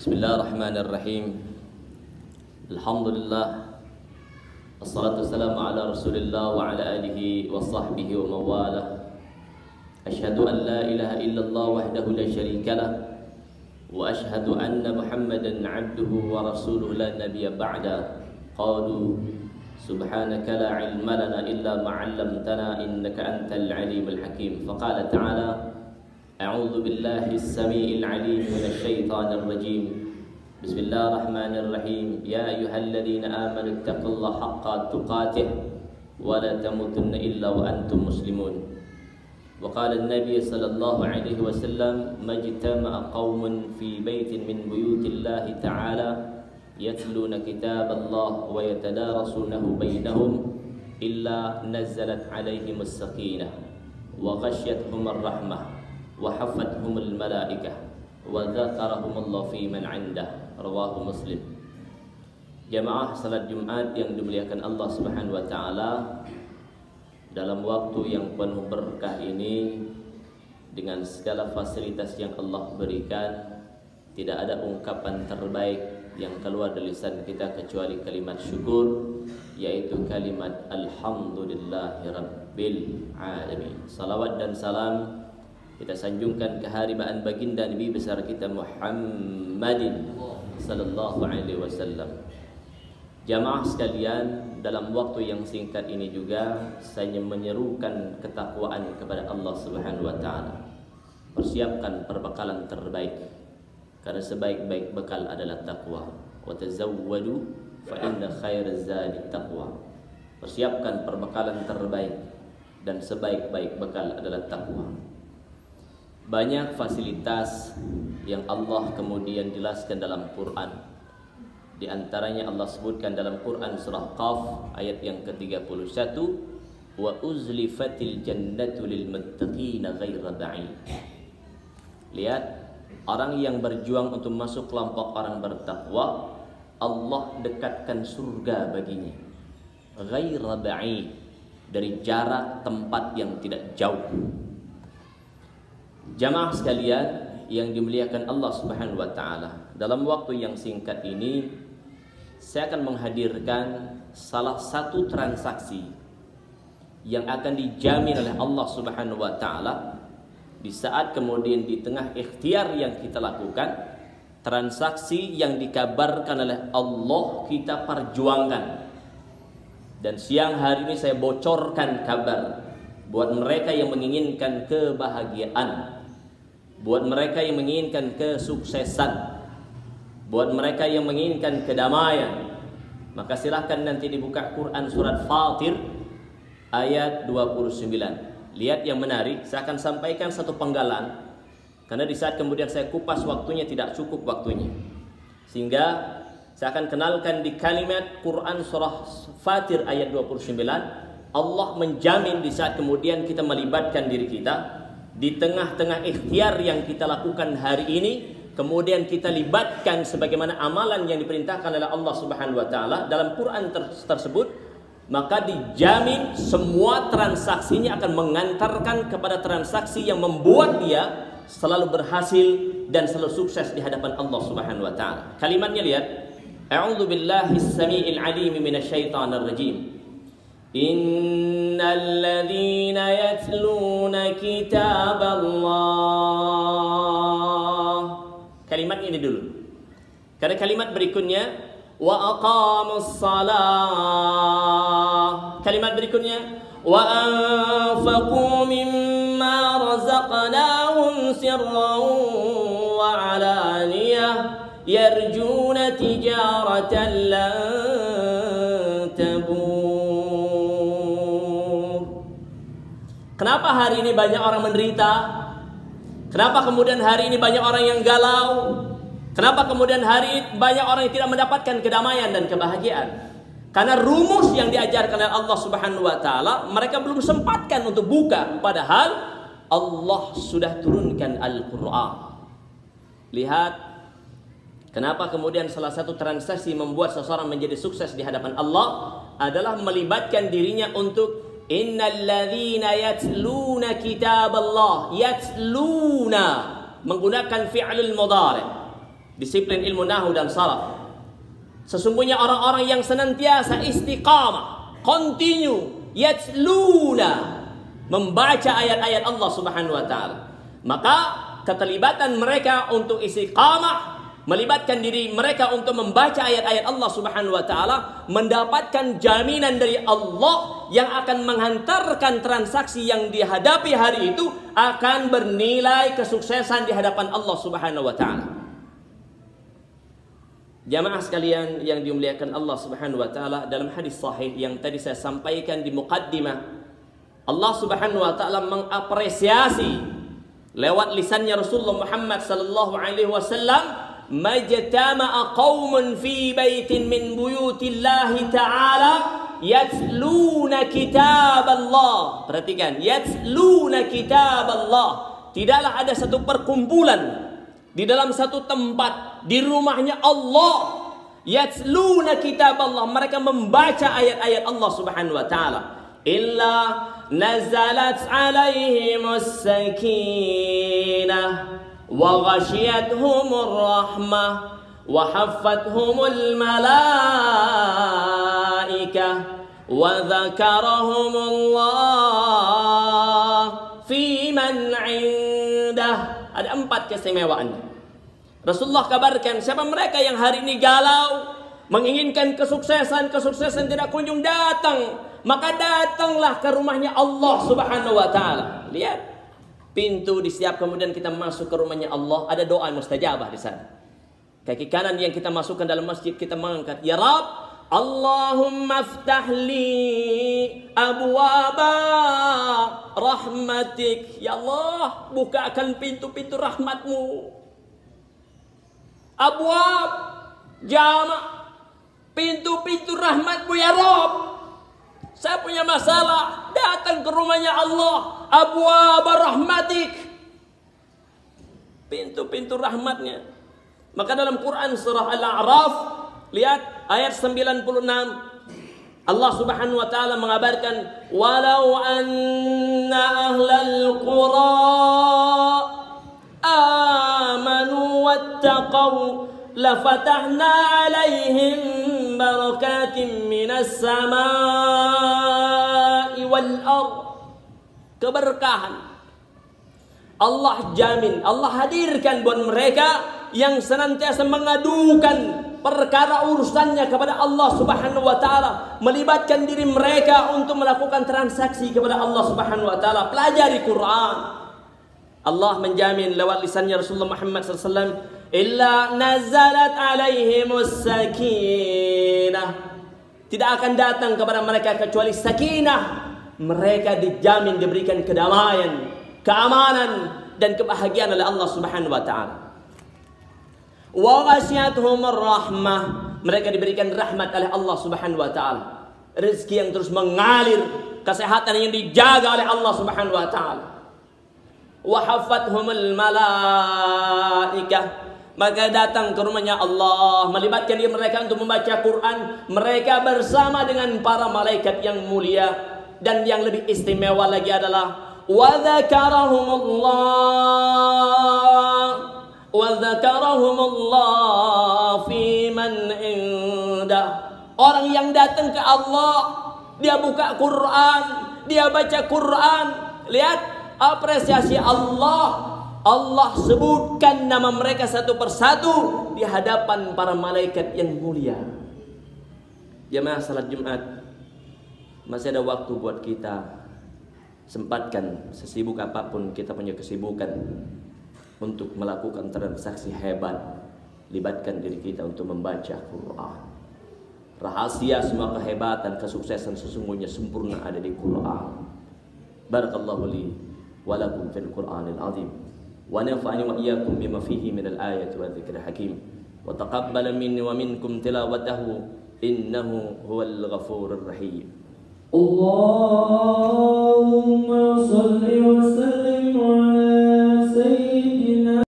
Bismillahirrahmanirrahim. Alhamdulillah. Assalatu wassalamu ala Rasulillah wa ala alihi wa sahbihi wa mawalah. Asyhadu an la ilaha illallah wahdahu la syarikalah wa asyhadu anna Muhammadan 'abduhu wa rasuluhu la nabiyya ba'da. Qalu subhanaka la 'ilma lana illa ma 'allamtana innaka antal 'alimul hakim. Faqala ta'ala a'udzu billahi as-sami'il 'alim minasy syaithanir rajim. Bismillahirrahmanirrahim. Ya ayyuhalladzina amanu taqullaha haqqa tuqatih wa la tamutunna illa wa antum muslimun. Wa qala an-nabiy sallallahu alaihi wasallam majtama'a qaumun fi baitin min buyutillahi ta'ala yatluna kitaballah wa yatadarasunahu bainahum illa nazzalat alaihimus sakinah wa ghashiyatuhumur rahmah wa hafathumul malaikah wa dzakarahumullahu fi man 'indah. Rawahu Muslim. Jamaah salat Jumat yang dimuliakan Allah Subhanahu wa taala, dalam waktu yang penuh berkah ini dengan segala fasilitas yang Allah berikan, tidak ada ungkapan terbaik yang keluar dari lisan kita kecuali kalimat syukur, yaitu kalimat alhamdulillahirabbil alamin. Salawat dan salam kita sanjungkan kehadiran baginda Nabi besar kita Muhammadin sallallahu alaihi wasallam. Jamaah sekalian, dalam waktu yang singkat ini juga saya menyerukan ketakwaan kepada Allah Subhanahu wa taala. Persiapkan perbekalan terbaik, karena sebaik-baik bekal adalah takwa. Wa tazawwadu fa inna khairaz zadi taqwa. Persiapkan perbekalan terbaik dan sebaik-baik bekal adalah takwa. Banyak fasilitas yang Allah kemudian jelaskan dalam Quran. Di antaranya Allah sebutkan dalam Quran surah Qaf ayat yang ke-31, wa uzlifatil jannatu lil muttaqina ghaira ba'id. Lihat, orang yang berjuang untuk masuk kelompok orang bertakwa, Allah dekatkan surga baginya ghaira ba'id, dari jarak tempat yang tidak jauh. Jamaah sekalian yang dimuliakan Allah Subhanahu wa taala, dalam waktu yang singkat ini saya akan menghadirkan salah satu transaksi yang akan dijamin oleh Allah Subhanahu wa taala di saat kemudian di tengah ikhtiar yang kita lakukan, transaksi yang dikabarkan oleh Allah kita perjuangkan. Dan siang hari ini saya bocorkan kabar buat mereka yang menginginkan kebahagiaan, buat mereka yang menginginkan kesuksesan, buat mereka yang menginginkan kedamaian, maka silahkan nanti dibuka Quran surat Fatir ayat 29. Lihat yang menarik, saya akan sampaikan satu penggalan, karena di saat kemudian saya kupas waktunya tidak cukup waktunya, sehingga saya akan kenalkan di kalimat Quran surah Fatir ayat 29. Allah menjamin di saat kemudian kita melibatkan diri kita di tengah-tengah ikhtiar yang kita lakukan hari ini, kemudian kita libatkan sebagaimana amalan yang diperintahkan oleh Allah Subhanahu wa taala dalam Quran tersebut, maka dijamin semua transaksinya akan mengantarkan kepada transaksi yang membuat dia selalu berhasil dan selalu sukses di hadapan Allah Subhanahu wa taala. Kalimatnya lihat, a'udzu billahis samii'il 'aliim minasy syaithanir rajim. Innal ladzina yatluna kitaballah. Kalimat ini dulu, karena kalimat berikutnya wa aqamus salah. Kalimat berikutnya wa anfaqu mimma razaqnahum sirran wa 'alaniyah yarjuna tijaratan lan tabur. Kenapa hari ini banyak orang menderita? Kenapa kemudian hari ini banyak orang yang galau? Kenapa kemudian hari ini banyak orang yang tidak mendapatkan kedamaian dan kebahagiaan? Karena rumus yang diajarkan oleh Allah Subhanahu wa taala mereka belum sempatkan untuk buka, padahal Allah sudah turunkan Al-Qur'an. Lihat, kenapa kemudian salah satu transaksi membuat seseorang menjadi sukses di hadapan Allah adalah melibatkan dirinya untuk innal ladzina yatluna kitaballah. Yatluna menggunakan fi'lul mudhari. disiplin ilmu nahwu dan saraf. Sesungguhnya orang-orang yang senantiasa istiqamah, continue, yatluna, membaca ayat-ayat Allah Subhanahu wa taala, maka keterlibatan mereka untuk istiqamah, melibatkan diri mereka untuk membaca ayat-ayat Allah Subhanahu wa taala, mendapatkan jaminan dari Allah yang akan menghantarkan transaksi yang dihadapi hari itu akan bernilai kesuksesan di hadapan Allah Subhanahu wa taala. Jamaah sekalian yang dimuliakan Allah Subhanahu wa taala, dalam hadis sahih yang tadi saya sampaikan di muqaddimah, Allah Subhanahu wa taala mengapresiasi lewat lisannya Rasulullah Muhammad sallallahu alaihi wasallam, majtama'a qaumun fi baitin min buyutillahi ta'ala yatluna kitab Allah. Perhatikan, yatluna kitab Allah. Tidaklah ada satu perkumpulan di dalam satu tempat di rumahnya Allah, yatluna kitab Allah, mereka membaca ayat-ayat Allah Subhanahu wa taala, illa nazalat alaihimus sakinah wa ghashiyatuhumur rahmah wa haffathumul malaikah wa dzakarahumullah fi man 'indah. Ada 4 keistimewaan. Rasulullah kabarkan, siapa mereka yang hari ini galau, menginginkan kesuksesan tidak kunjung datang, maka datanglah ke rumahnya Allah Subhanahu wa taala. Lihat, pintu disiap, kemudian kita masuk ke rumahnya Allah, ada doa mustajabah di sana. Kaki kanan yang kita masukkan dalam masjid, kita mengangkat, ya Rabb, Allahumma aftah li abwaba rahmatik. Ya Allah, bukakan pintu-pintu rahmatmu. Abwab, jama', pintu-pintu rahmatmu ya Rabb. Saya punya masalah, datang ke rumahnya Allah. Abwab rahmatik, pintu-pintu rahmatnya. Maka dalam Quran surah Al-A'raf, lihat ayat 96, Allah Subhanahu wa taala mengabarkan, walau anna ahlal qura amanu wattaqau lafatahna alaihim barakatim minas samai wal ard. Keberkahan Allah jamin, Allah hadirkan buat mereka yang senantiasa mengadukan perkara urusannya kepada Allah Subhanahu wa taala, melibatkan diri mereka untuk melakukan transaksi kepada Allah Subhanahu wa taala. Pelajari Quran. Allah menjamin lewat lisannya Rasulullah Muhammad SAW, illa nazalat alaihimus sakinah, tidak akan datang kepada mereka kecuali sakinah. Mereka dijamin diberikan kedamaian, keamanan dan kebahagiaan oleh Allah Subhanahu wa taala. Wa ghasyiyatuhumur rahmah, mereka diberikan rahmat oleh Allah Subhanahu wa taala. Rezeki yang terus mengalir, kesehatan yang dijaga oleh Allah Subhanahu wa taala. Wa haffathumul malaikah, maka datang ke rumahnya Allah, melibatkan diri mereka untuk membaca Quran. Mereka bersama dengan para malaikat yang mulia, dan yang lebih istimewa lagi adalah wa dzakarahumullah fi man indah. Orang yang datang ke Allah, dia buka Quran, dia baca Quran. Lihat apresiasi Allah. Allah sebutkan nama mereka satu persatu di hadapan para malaikat yang mulia. Jemaah salat Jumat, masih ada waktu buat kita. Sempatkan, sesibuk apapun kita punya kesibukan, untuk melakukan transaksi hebat. Libatkan diri kita untuk membaca Quran. Rahasia semua kehebatan, kesuksesan sesungguhnya sempurna ada di Quran. Barakallahu li wa lakum fil Qur'anil azim, wa nafa'ani wa iyyakum bima fihi minal ayati wa dzikril hakim, wa taqabbal minni wa minkum tilawatahu innahu huwal ghafurur rahim. Allahumma salli wa sallim ala